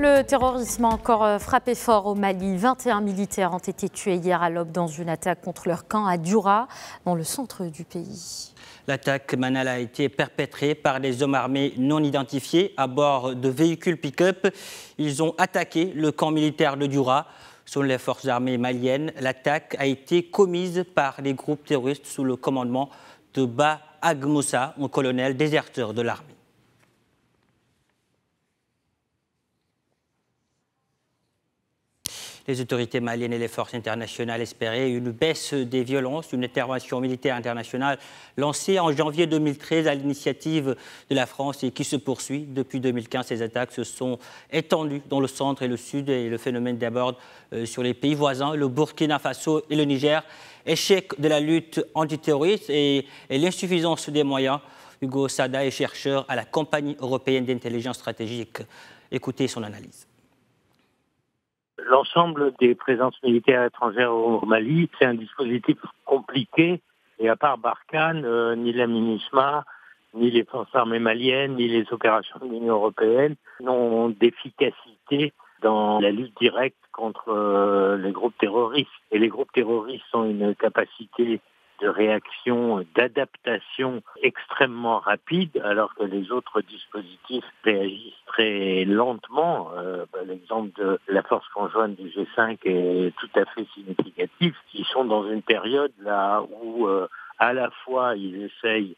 Le terrorisme a encore frappé fort au Mali. 21 militaires ont été tués hier à l'aube dans une attaque contre leur camp à Dioura, dans le centre du pays. L'attaque Manal a été perpétrée par des hommes armés non identifiés à bord de véhicules pick-up. Ils ont attaqué le camp militaire de Dioura. Selon les forces armées maliennes, l'attaque a été commise par des groupes terroristes sous le commandement de Ba Agmoussa, un colonel déserteur de l'armée. Les autorités maliennes et les forces internationales espéraient une baisse des violences, une intervention militaire internationale lancée en janvier 2013 à l'initiative de la France et qui se poursuit. Depuis 2015, ces attaques se sont étendues dans le centre et le sud et le phénomène déborde sur les pays voisins, le Burkina Faso et le Niger. Échec de la lutte antiterroriste et l'insuffisance des moyens. Hugo Sada est chercheur à la Compagnie européenne d'intelligence stratégique. Écoutez son analyse. L'ensemble des présences militaires étrangères au Mali, c'est un dispositif compliqué. Et à part Barkhane, ni la MINUSMA, ni les forces armées maliennes, ni les opérations de l'Union européenne n'ont d'efficacité dans la lutte directe contre les groupes terroristes. Et les groupes terroristes ont une capacité de réaction, d'adaptation extrêmement rapide, alors que les autres dispositifs réagissent très lentement. L'exemple de la force conjointe du G5 est tout à fait significatif. Ils sont dans une période là où à la fois ils essayent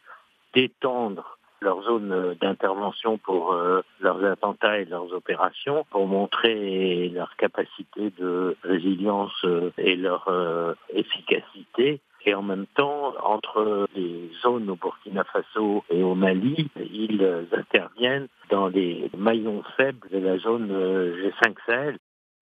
d'étendre leur zone d'intervention pour leurs attentats et leurs opérations, pour montrer leur capacité de résilience et leur efficacité. Et en même temps, entre les zones au Burkina Faso et au Mali, ils interviennent dans les maillons faibles de la zone G5 Sahel.